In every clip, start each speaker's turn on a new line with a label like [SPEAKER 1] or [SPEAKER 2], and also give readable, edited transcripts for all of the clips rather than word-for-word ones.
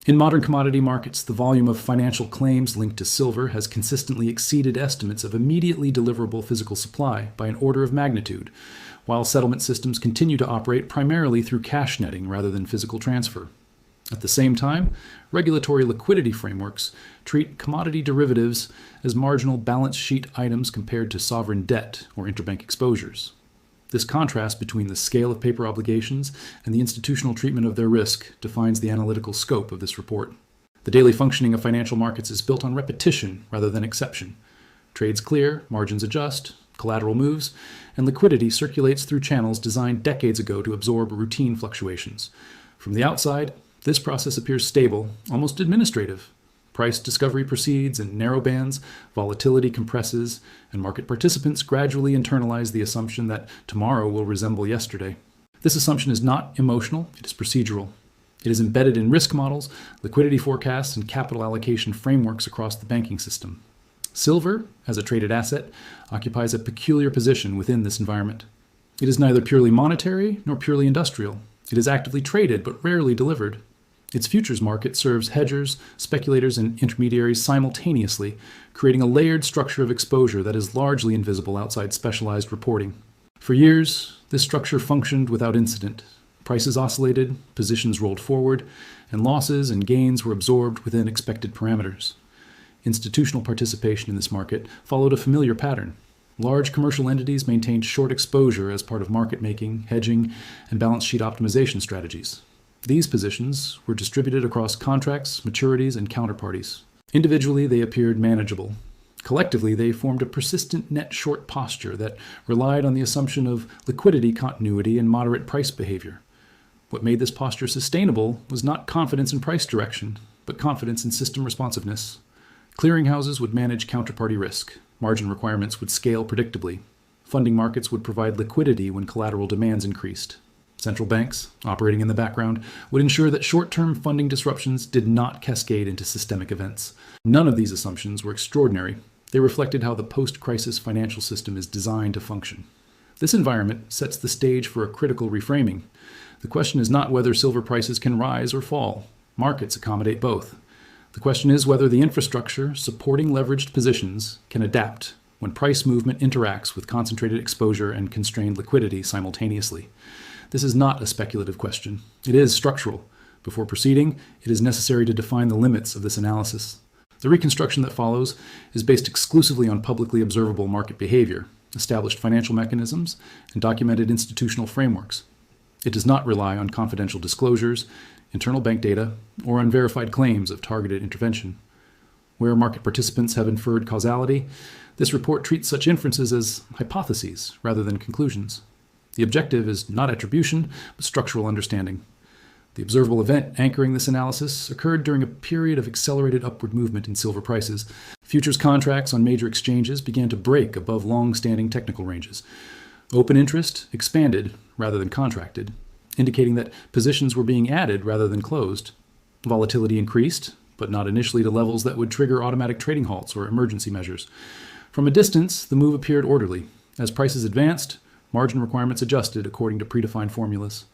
[SPEAKER 1] In modern commodity markets, the volume of financial claims linked to silver has consistently exceeded estimates of immediately deliverable physical supply by an order of magnitude, while settlement systems continue to operate primarily through cash netting rather than physical transfer. At the same time, regulatory liquidity frameworks treat commodity derivatives as marginal balance sheet items compared to sovereign debt or interbank exposures. This contrast between the scale of paper obligations and the institutional treatment of their risk defines the analytical scope of this report. The daily functioning of financial markets is built on repetition rather than exception. Trades clear, margins adjust, collateral moves, and liquidity circulates through channels designed decades ago to absorb routine fluctuations. From the outside, this process appears stable, almost administrative. Price discovery proceeds in narrow bands, volatility compresses, and market participants gradually internalize the assumption that tomorrow will resemble yesterday. This assumption is not emotional, it is procedural. It is embedded in risk models, liquidity forecasts, and capital allocation frameworks across the banking system. Silver, as a traded asset, occupies a peculiar position within this environment. It is neither purely monetary nor purely industrial. It is actively traded but rarely delivered. Its futures market serves hedgers, speculators, and intermediaries simultaneously, creating a layered structure of exposure that is largely invisible outside specialized reporting. For years, this structure functioned without incident. Prices oscillated, positions rolled forward, and losses and gains were absorbed within expected parameters. Institutional participation in this market followed a familiar pattern. Large commercial entities maintained short exposure as part of market making, hedging, and balance sheet optimization strategies. These positions were distributed across contracts, maturities, and counterparties. Individually, they appeared manageable. Collectively, they formed a persistent net short posture that relied on the assumption of liquidity continuity and moderate price behavior. What made this posture sustainable was not confidence in price direction, but confidence in system responsiveness. Clearinghouses would manage counterparty risk. Margin requirements would scale predictably. Funding markets would provide liquidity when collateral demands increased. Central banks, operating in the background, would ensure that short-term funding disruptions did not cascade into systemic events. None of these assumptions were extraordinary. They reflected how the post-crisis financial system is designed to function. This environment sets the stage for a critical reframing. The question is not whether silver prices can rise or fall. Markets accommodate both. The question is whether the infrastructure supporting leveraged positions can adapt when price movement interacts with concentrated exposure and constrained liquidity simultaneously. This is not a speculative question. It is structural. Before proceeding, it is necessary to define the limits of this analysis. The reconstruction that follows is based exclusively on publicly observable market behavior, established financial mechanisms, and documented institutional frameworks. It does not rely on confidential disclosures, internal bank data, or unverified claims of targeted intervention. Where market participants have inferred causality, this report treats such inferences as hypotheses rather than conclusions. The objective is not attribution, but structural understanding. The observable event anchoring this analysis occurred during a period of accelerated upward movement in silver prices. Futures contracts on major exchanges began to break above long-standing technical ranges. Open interest expanded rather than contracted, indicating that positions were being added rather than closed. Volatility increased, but not initially to levels that would trigger automatic trading halts or emergency measures. From a distance, the move appeared orderly. As prices advanced, margin requirements adjusted according to predefined formulas.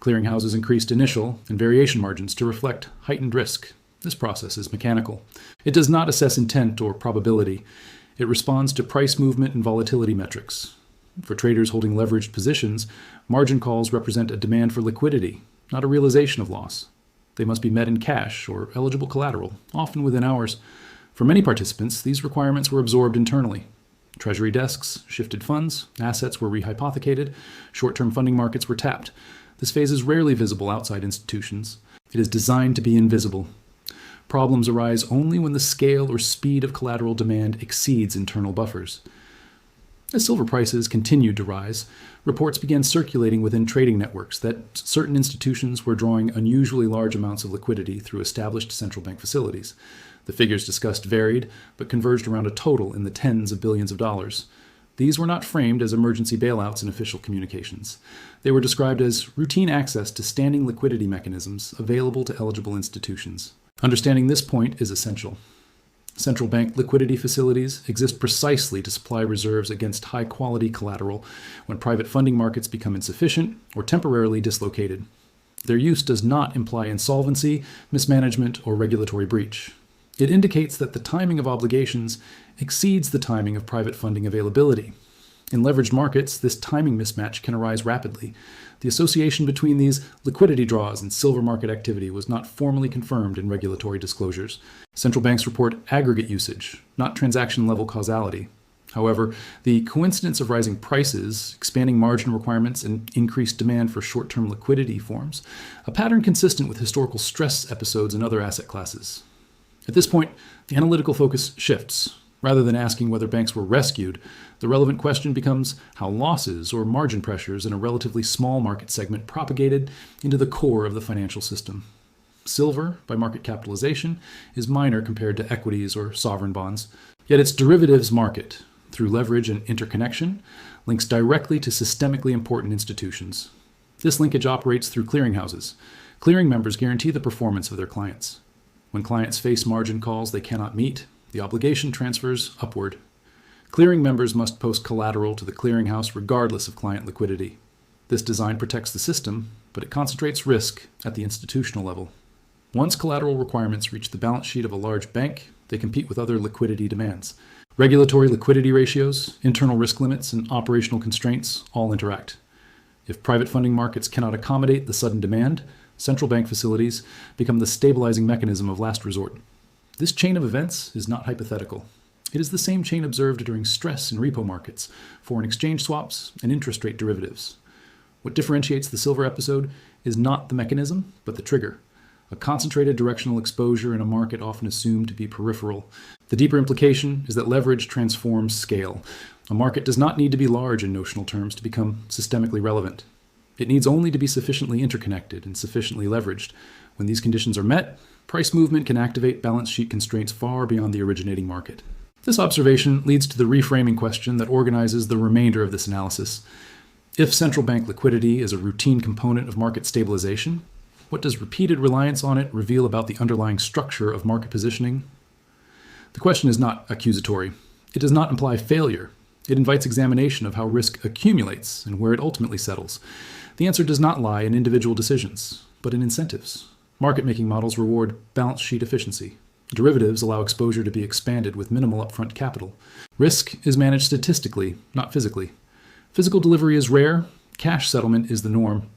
[SPEAKER 1] Clearinghouses increased initial and variation margins to reflect heightened risk. This process is mechanical. It does not assess intent or probability. It responds to price movement and volatility metrics. For traders holding leveraged positions, margin calls represent a demand for liquidity, not a realization of loss. They must be met in cash or eligible collateral, often within hours. For many participants, these requirements were absorbed internally. Treasury desks shifted funds, assets were rehypothecated, short-term funding markets were tapped. This phase is rarely visible outside institutions. It is designed to be invisible. Problems arise only when the scale or speed of collateral demand exceeds internal buffers. As silver prices continued to rise, reports began circulating within trading networks that certain institutions were drawing unusually large amounts of liquidity through established central bank facilities. The figures discussed varied, but converged around a total in the tens of billions of dollars. These were not framed as emergency bailouts in official communications. They were described as routine access to standing liquidity mechanisms available to eligible institutions. Understanding this point is essential. Central bank liquidity facilities exist precisely to supply reserves against high-quality collateral when private funding markets become insufficient or temporarily dislocated. Their use does not imply insolvency, mismanagement, or regulatory breach. It indicates that the timing of obligations exceeds the timing of private funding availability. In leveraged markets, this timing mismatch can arise rapidly. The association between these liquidity draws and silver market activity was not formally confirmed in regulatory disclosures. Central banks report aggregate usage, not transaction-level causality. However, the coincidence of rising prices, expanding margin requirements, and increased demand for short-term liquidity forms a pattern consistent with historical stress episodes in other asset classes. At this point, the analytical focus shifts. Rather than asking whether banks were rescued, the relevant question becomes how losses or margin pressures in a relatively small market segment propagated into the core of the financial system. Silver, by market capitalization, is minor compared to equities or sovereign bonds, yet its derivatives market, through leverage and interconnection, links directly to systemically important institutions. This linkage operates through clearinghouses. Clearing members guarantee the performance of their clients. When clients face margin calls they cannot meet, the obligation transfers upward. Clearing members must post collateral to the clearinghouse regardless of client liquidity. This design protects the system, but it concentrates risk at the institutional level. Once collateral requirements reach the balance sheet of a large bank, they compete with other liquidity demands. Regulatory liquidity ratios, internal risk limits, and operational constraints all interact. If private funding markets cannot accommodate the sudden demand, central bank facilities become the stabilizing mechanism of last resort. This chain of events is not hypothetical. It is the same chain observed during stress in repo markets, foreign exchange swaps, and interest rate derivatives. What differentiates the silver episode is not the mechanism, but the trigger. A concentrated directional exposure in a market often assumed to be peripheral. The deeper implication is that leverage transforms scale. A market does not need to be large in notional terms to become systemically relevant. It needs only to be sufficiently interconnected and sufficiently leveraged. When these conditions are met, price movement can activate balance sheet constraints far beyond the originating market. This observation leads to the reframing question that organizes the remainder of this analysis. If central bank liquidity is a routine component of market stabilization, what does repeated reliance on it reveal about the underlying structure of market positioning? The question is not accusatory. It does not imply failure. It invites examination of how risk accumulates and where it ultimately settles. The answer does not lie in individual decisions, but in incentives. Market-making models reward balance sheet efficiency. Derivatives allow exposure to be expanded with minimal upfront capital. Risk is managed statistically, not physically. Physical delivery is rare. Cash settlement is the norm.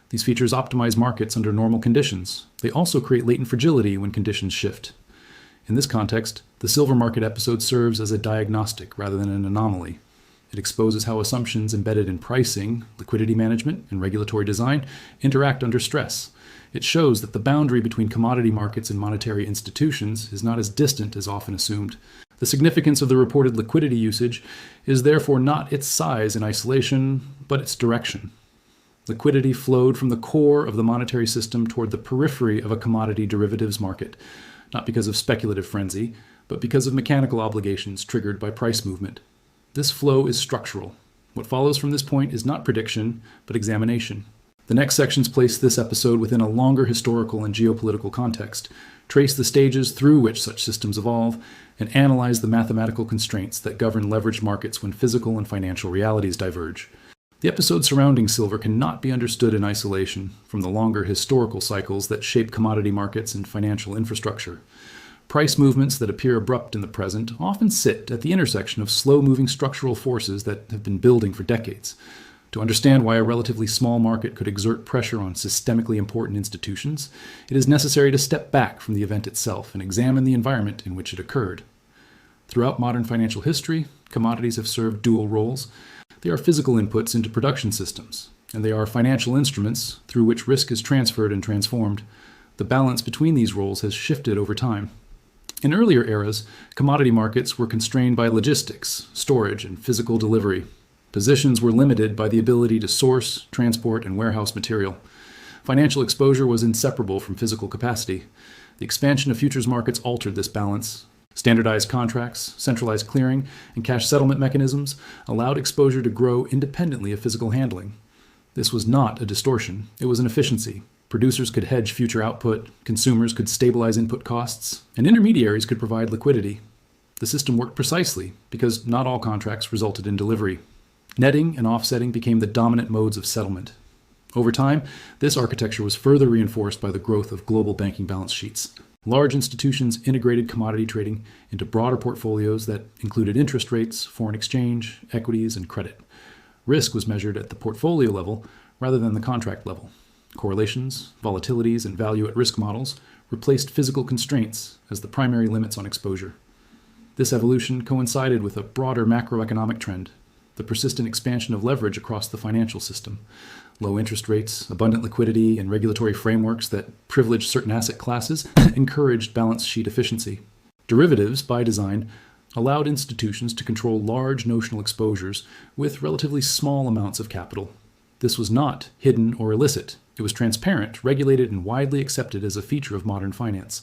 [SPEAKER 1] These features optimize markets under normal conditions. They also create latent fragility when conditions shift. In this context, the silver market episode serves as a diagnostic rather than an anomaly. It exposes how assumptions embedded in pricing, liquidity management, and regulatory design interact under stress. It shows that the boundary between commodity markets and monetary institutions is not as distant as often assumed. The significance of the reported liquidity usage is therefore not its size in isolation, but its direction. Liquidity flowed from the core of the monetary system toward the periphery of a commodity derivatives market, not because of speculative frenzy, but because of mechanical obligations triggered by price movement. This flow is structural. What follows from this point is not prediction, but examination. The next sections place this episode within a longer historical and geopolitical context, trace the stages through which such systems evolve, and analyze the mathematical constraints that govern leveraged markets when physical and financial realities diverge. The episode surrounding silver cannot be understood in isolation from the longer historical cycles that shape commodity markets and financial infrastructure. Price movements that appear abrupt in the present often sit at the intersection of slow-moving structural forces that have been building for decades. To understand why a relatively small market could exert pressure on systemically important institutions, it is necessary to step back from the event itself and examine the environment in which it occurred. Throughout modern financial history, commodities have served dual roles. They are physical inputs into production systems, and they are financial instruments through which risk is transferred and transformed. The balance between these roles has shifted over time. In earlier eras, commodity markets were constrained by logistics, storage, and physical delivery. Positions were limited by the ability to source, transport, and warehouse material. Financial exposure was inseparable from physical capacity. The expansion of futures markets altered this balance. Standardized contracts, centralized clearing, and cash settlement mechanisms allowed exposure to grow independently of physical handling. This was not a distortion, it was an efficiency. Producers could hedge future output, consumers could stabilize input costs, and intermediaries could provide liquidity. The system worked precisely because not all contracts resulted in delivery. Netting and offsetting became the dominant modes of settlement. Over time, this architecture was further reinforced by the growth of global banking balance sheets. Large institutions integrated commodity trading into broader portfolios that included interest rates, foreign exchange, equities, and credit. Risk was measured at the portfolio level rather than the contract level. Correlations, volatilities, and value at risk models replaced physical constraints as the primary limits on exposure. This evolution coincided with a broader macroeconomic trend, the persistent expansion of leverage across the financial system. Low interest rates, abundant liquidity, and regulatory frameworks that privileged certain asset classes encouraged balance sheet efficiency. Derivatives, by design, allowed institutions to control large notional exposures with relatively small amounts of capital. This was not hidden or illicit. It was transparent, regulated, and widely accepted as a feature of modern finance.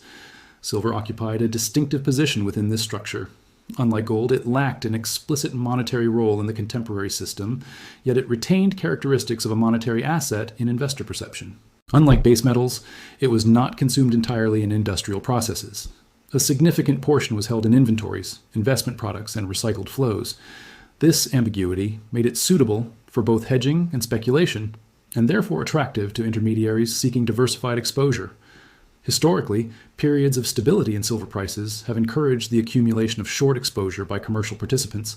[SPEAKER 1] Silver occupied a distinctive position within this structure. Unlike gold, it lacked an explicit monetary role in the contemporary system, yet it retained characteristics of a monetary asset in investor perception. Unlike base metals, it was not consumed entirely in industrial processes. A significant portion was held in inventories, investment products, and recycled flows. This ambiguity made it suitable for both hedging and speculation, and therefore attractive to intermediaries seeking diversified exposure. Historically, periods of stability in silver prices have encouraged the accumulation of short exposure by commercial participants.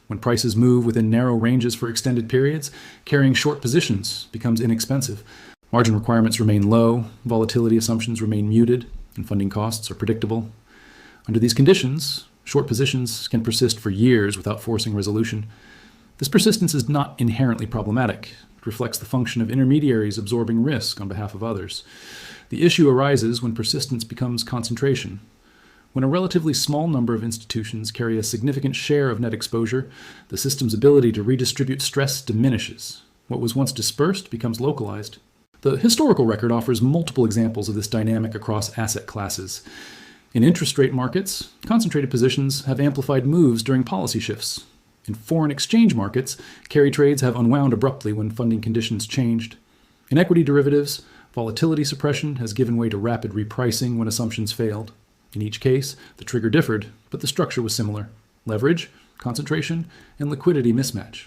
[SPEAKER 1] When prices move within narrow ranges for extended periods, carrying short positions becomes inexpensive. Margin requirements remain low, volatility assumptions remain muted, and funding costs are predictable. Under these conditions, short positions can persist for years without forcing resolution. This persistence is not inherently problematic. It reflects the function of intermediaries absorbing risk on behalf of others. The issue arises when persistence becomes concentration. When a relatively small number of institutions carry a significant share of net exposure, the system's ability to redistribute stress diminishes. What was once dispersed becomes localized. The historical record offers multiple examples of this dynamic across asset classes. In interest rate markets, concentrated positions have amplified moves during policy shifts. In foreign exchange markets, carry trades have unwound abruptly when funding conditions changed. In equity derivatives, volatility suppression has given way to rapid repricing when assumptions failed. In each case, the trigger differed, but the structure was similar: leverage, concentration, and liquidity mismatch.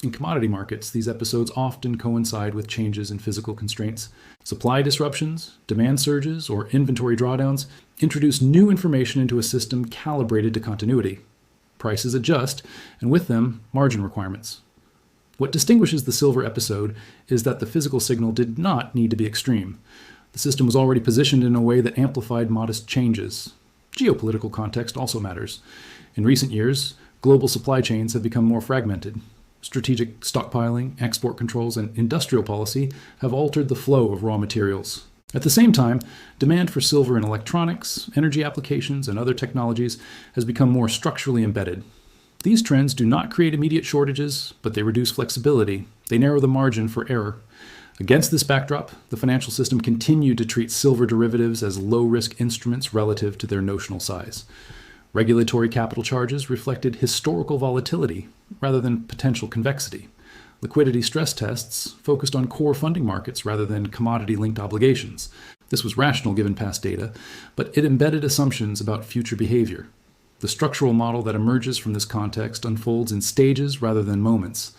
[SPEAKER 1] In commodity markets, these episodes often coincide with changes in physical constraints. Supply disruptions, demand surges, or inventory drawdowns introduce new information into a system calibrated to continuity. Prices adjust, and with them, margin requirements. What distinguishes the silver episode is that the physical signal did not need to be extreme. The system was already positioned in a way that amplified modest changes. Geopolitical context also matters. In recent years, global supply chains have become more fragmented. Strategic stockpiling, export controls, and industrial policy have altered the flow of raw materials. At the same time, demand for silver in electronics, energy applications, and other technologies has become more structurally embedded. These trends do not create immediate shortages, but they reduce flexibility. They narrow the margin for error. Against this backdrop, the financial system continued to treat silver derivatives as low-risk instruments relative to their notional size. Regulatory capital charges reflected historical volatility rather than potential convexity. Liquidity stress tests focused on core funding markets rather than commodity-linked obligations. This was rational given past data, but it embedded assumptions about future behavior. The structural model that emerges from this context unfolds in stages rather than moments.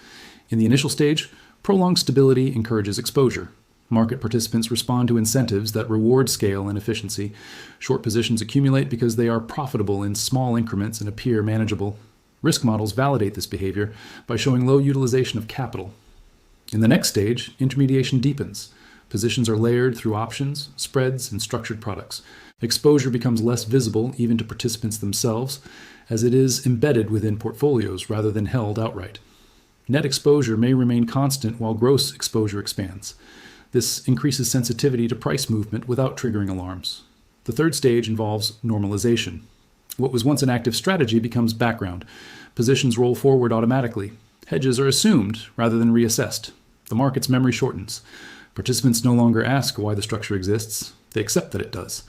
[SPEAKER 1] In the initial stage, prolonged stability encourages exposure. Market participants respond to incentives that reward scale and efficiency. Short positions accumulate because they are profitable in small increments and appear manageable. Risk models validate this behavior by showing low utilization of capital. In the next stage, intermediation deepens. Positions are layered through options, spreads, and structured products. Exposure becomes less visible even to participants themselves, as it is embedded within portfolios rather than held outright. Net exposure may remain constant while gross exposure expands. This increases sensitivity to price movement without triggering alarms. The third stage involves normalization. What was once an active strategy becomes background. Positions roll forward automatically. Hedges are assumed rather than reassessed. The market's memory shortens. Participants no longer ask why the structure exists. They accept that it does.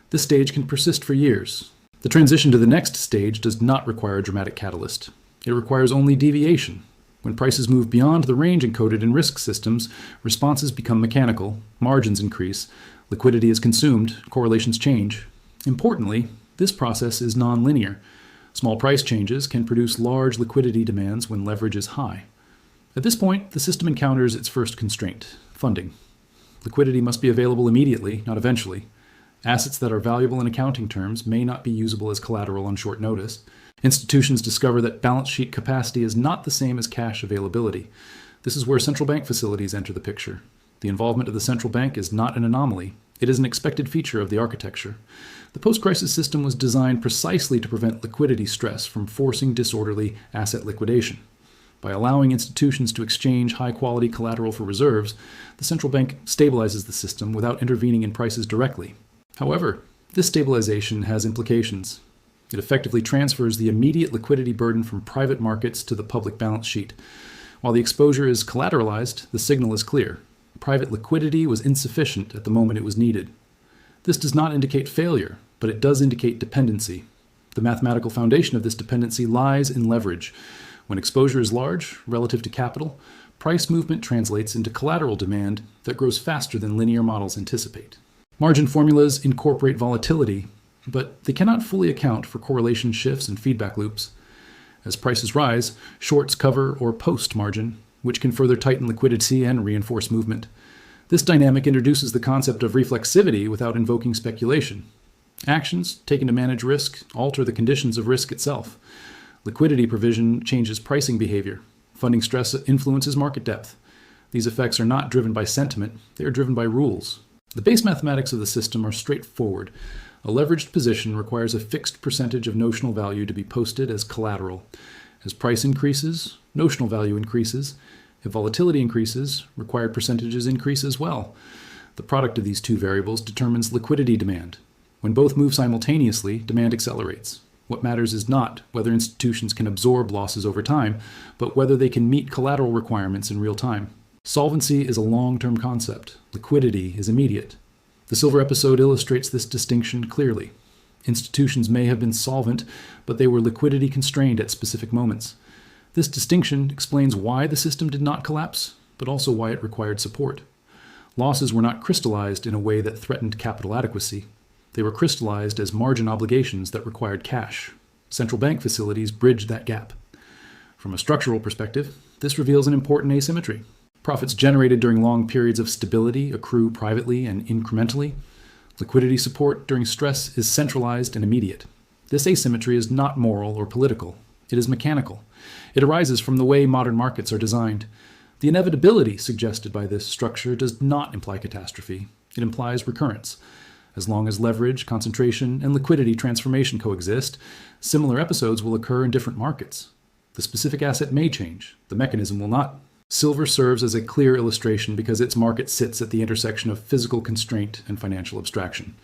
[SPEAKER 1] This stage can persist for years. The transition to the next stage does not require a dramatic catalyst. It requires only deviation. When prices move beyond the range encoded in risk systems, responses become mechanical, margins increase, liquidity is consumed, correlations change. Importantly, this process is nonlinear. Small price changes can produce large liquidity demands when leverage is high. At this point, the system encounters its first constraint: funding. Liquidity must be available immediately, not eventually. Assets that are valuable in accounting terms may not be usable as collateral on short notice. Institutions discover that balance sheet capacity is not the same as cash availability. This is where central bank facilities enter the picture. The involvement of the central bank is not an anomaly. It is an expected feature of the architecture. The post-crisis system was designed precisely to prevent liquidity stress from forcing disorderly asset liquidation. By allowing institutions to exchange high-quality collateral for reserves, the central bank stabilizes the system without intervening in prices directly. However, this stabilization has implications. It effectively transfers the immediate liquidity burden from private markets to the public balance sheet. While the exposure is collateralized, the signal is clear. Private liquidity was insufficient at the moment it was needed. This does not indicate failure, but it does indicate dependency. The mathematical foundation of this dependency lies in leverage. When exposure is large, relative to capital, price movement translates into collateral demand that grows faster than linear models anticipate. Margin formulas incorporate volatility, but they cannot fully account for correlation shifts and feedback loops. As prices rise, shorts cover or post margin, which can further tighten liquidity and reinforce movement. This dynamic introduces the concept of reflexivity without invoking speculation. Actions taken to manage risk alter the conditions of risk itself. Liquidity provision changes pricing behavior. Funding stress influences market depth. These effects are not driven by sentiment, they are driven by rules. The base mathematics of the system are straightforward. A leveraged position requires a fixed percentage of notional value to be posted as collateral. As price increases, notional value increases. If volatility increases, required percentages increase as well. The product of these two variables determines liquidity demand. When both move simultaneously, demand accelerates. What matters is not whether institutions can absorb losses over time, but whether they can meet collateral requirements in real time. Solvency is a long-term concept. Liquidity is immediate. The silver episode illustrates this distinction clearly. Institutions may have been solvent, but they were liquidity constrained at specific moments. This distinction explains why the system did not collapse, but also why it required support. Losses were not crystallized in a way that threatened capital adequacy. They were crystallized as margin obligations that required cash. Central bank facilities bridged that gap. From a structural perspective, this reveals an important asymmetry. Profits generated during long periods of stability accrue privately and incrementally. Liquidity support during stress is centralized and immediate. This asymmetry is not moral or political. It is mechanical. It arises from the way modern markets are designed. The inevitability suggested by this structure does not imply catastrophe. It implies recurrence. As long as leverage, concentration, and liquidity transformation coexist, similar episodes will occur in different markets. The specific asset may change. The mechanism will not. Silver serves as a clear illustration because its market sits at the intersection of physical constraint and financial abstraction.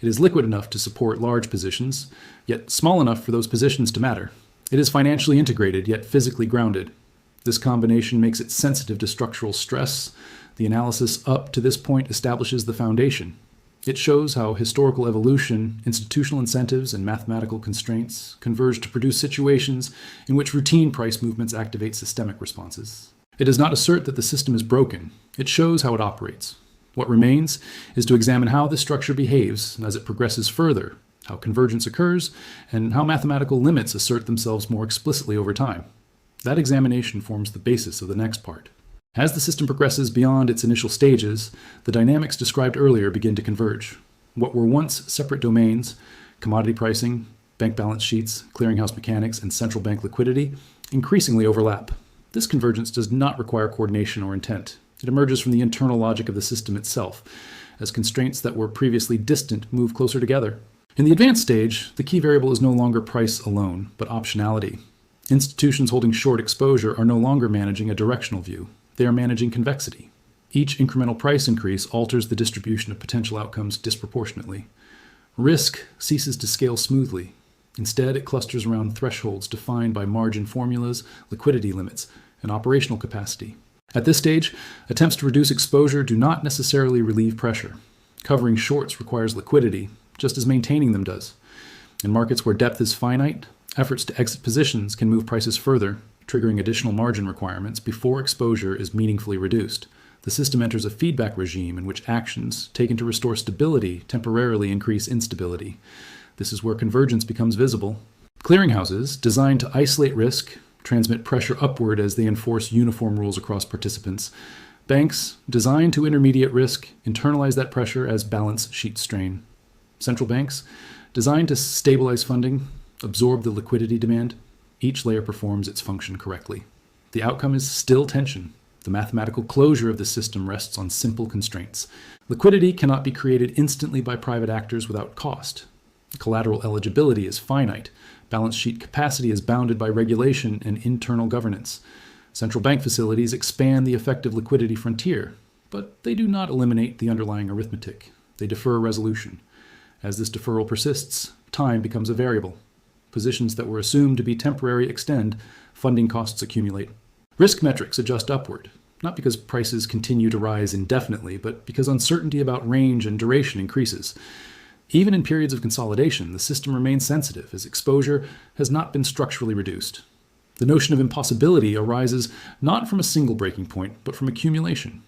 [SPEAKER 1] It is liquid enough to support large positions, yet small enough for those positions to matter. It is financially integrated, yet physically grounded. This combination makes it sensitive to structural stress. The analysis up to this point establishes the foundation. It shows how historical evolution, institutional incentives, and mathematical constraints converge to produce situations in which routine price movements activate systemic responses. It does not assert that the system is broken. It shows how it operates. What remains is to examine how this structure behaves as it progresses further, how convergence occurs, and how mathematical limits assert themselves more explicitly over time. That examination forms the basis of the next part. As the system progresses beyond its initial stages, the dynamics described earlier begin to converge. What were once separate domains, commodity pricing, bank balance sheets, clearinghouse mechanics, and central bank liquidity, increasingly overlap. This convergence does not require coordination or intent. It emerges from the internal logic of the system itself, as constraints that were previously distant move closer together. In the advanced stage, the key variable is no longer price alone, but optionality. Institutions holding short exposure are no longer managing a directional view. They are managing convexity. Each incremental price increase alters the distribution of potential outcomes disproportionately. Risk ceases to scale smoothly. Instead, it clusters around thresholds defined by margin formulas, liquidity limits, and operational capacity. At this stage, attempts to reduce exposure do not necessarily relieve pressure. Covering shorts requires liquidity, just as maintaining them does. In markets where depth is finite, efforts to exit positions can move prices further, triggering additional margin requirements before exposure is meaningfully reduced. The system enters a feedback regime in which actions taken to restore stability temporarily increase instability. This is where convergence becomes visible. Clearinghouses, designed to isolate risk, transmit pressure upward as they enforce uniform rules across participants. Banks, designed to intermediate risk, internalize that pressure as balance sheet strain. Central banks, designed to stabilize funding, absorb the liquidity demand. Each layer performs its function correctly. The outcome is still tension. The mathematical closure of the system rests on simple constraints. Liquidity cannot be created instantly by private actors without cost. Collateral eligibility is finite. Balance sheet capacity is bounded by regulation and internal governance. Central bank facilities expand the effective liquidity frontier, but they do not eliminate the underlying arithmetic. They defer resolution. As this deferral persists, time becomes a variable. Positions that were assumed to be temporary extend, funding costs accumulate. Risk metrics adjust upward, not because prices continue to rise indefinitely, but because uncertainty about range and duration increases. Even in periods of consolidation, the system remains sensitive as exposure has not been structurally reduced. The notion of impossibility arises not from a single breaking point, but from accumulation.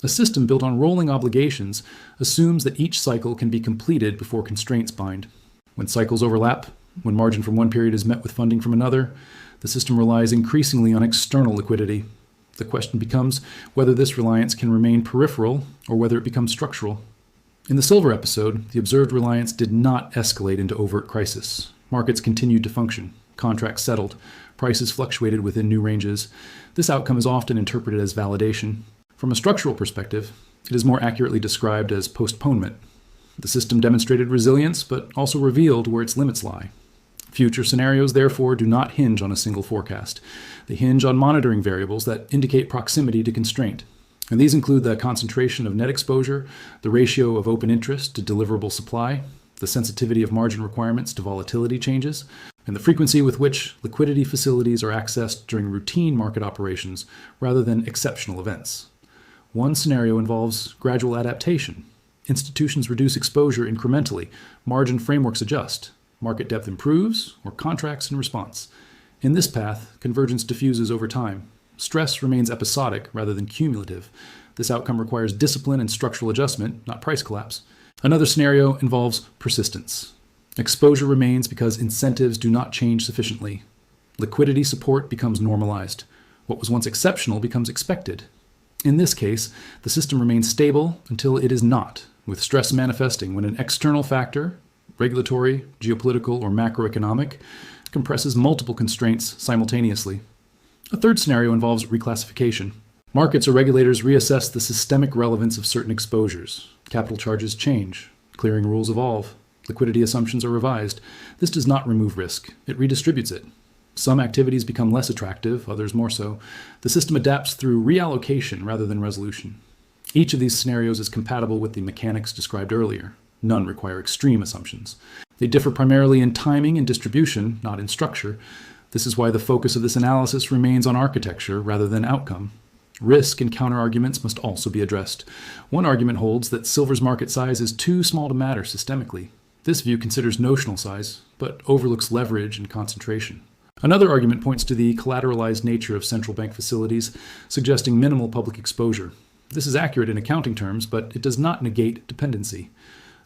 [SPEAKER 1] A system built on rolling obligations assumes that each cycle can be completed before constraints bind. When cycles overlap, when margin from one period is met with funding from another, the system relies increasingly on external liquidity. The question becomes whether this reliance can remain peripheral or whether it becomes structural. In the silver episode, the observed reliance did not escalate into overt crisis. Markets continued to function. Contracts settled. Prices fluctuated within new ranges. This outcome is often interpreted as validation. From a structural perspective, it is more accurately described as postponement. The system demonstrated resilience, but also revealed where its limits lie. Future scenarios, therefore, do not hinge on a single forecast. They hinge on monitoring variables that indicate proximity to constraint. And these include the concentration of net exposure, the ratio of open interest to deliverable supply, the sensitivity of margin requirements to volatility changes, and the frequency with which liquidity facilities are accessed during routine market operations rather than exceptional events. One scenario involves gradual adaptation. Institutions reduce exposure incrementally, margin frameworks adjust, market depth improves, or contracts in response. In this path, convergence diffuses over time. Stress remains episodic rather than cumulative. This outcome requires discipline and structural adjustment, not price collapse. Another scenario involves persistence. Exposure remains because incentives do not change sufficiently. Liquidity support becomes normalized. What was once exceptional becomes expected. In this case, the system remains stable until it is not, with stress manifesting when an external factor, regulatory, geopolitical, or macroeconomic, compresses multiple constraints simultaneously. A third scenario involves reclassification. Markets or regulators reassess the systemic relevance of certain exposures. Capital charges change. Clearing rules evolve. Liquidity assumptions are revised. This does not remove risk. It redistributes it. Some activities become less attractive, others more so. The system adapts through reallocation rather than resolution. Each of these scenarios is compatible with the mechanics described earlier. None require extreme assumptions. They differ primarily in timing and distribution, not in structure. This is why the focus of this analysis remains on architecture rather than outcome. Risk and counterarguments must also be addressed. One argument holds that silver's market size is too small to matter systemically. This view considers notional size, but overlooks leverage and concentration. Another argument points to the collateralized nature of central bank facilities, suggesting minimal public exposure. This is accurate in accounting terms, but it does not negate dependency.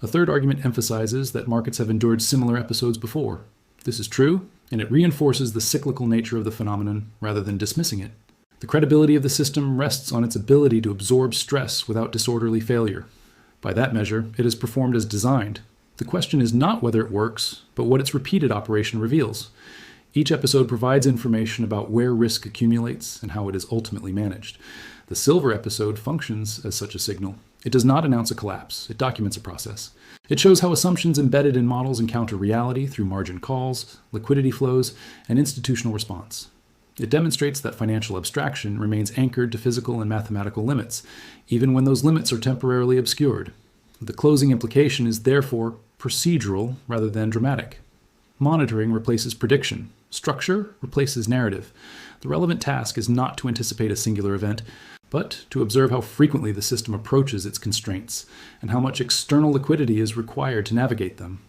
[SPEAKER 1] A third argument emphasizes that markets have endured similar episodes before. This is true, and it reinforces the cyclical nature of the phenomenon rather than dismissing it. The credibility of the system rests on its ability to absorb stress without disorderly failure. By that measure, it is performed as designed. The question is not whether it works, but what its repeated operation reveals. Each episode provides information about where risk accumulates and how it is ultimately managed. The silver episode functions as such a signal. It does not announce a collapse. It documents a process. It shows how assumptions embedded in models encounter reality through margin calls, liquidity flows, and institutional response. It demonstrates that financial abstraction remains anchored to physical and mathematical limits, even when those limits are temporarily obscured. The closing implication is therefore procedural rather than dramatic. Monitoring replaces prediction. Structure replaces narrative. The relevant task is not to anticipate a singular event, but to observe how frequently the system approaches its constraints and how much external liquidity is required to navigate them.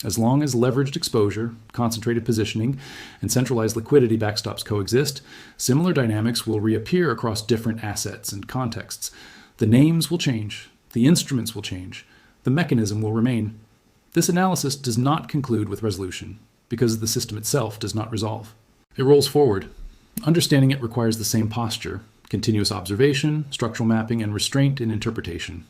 [SPEAKER 1] As long as leveraged exposure, concentrated positioning, and centralized liquidity backstops coexist, similar dynamics will reappear across different assets and contexts. The names will change, the instruments will change, the mechanism will remain. This analysis does not conclude with resolution, because the system itself does not resolve. It rolls forward. Understanding it requires the same posture: continuous observation, structural mapping, and restraint in interpretation.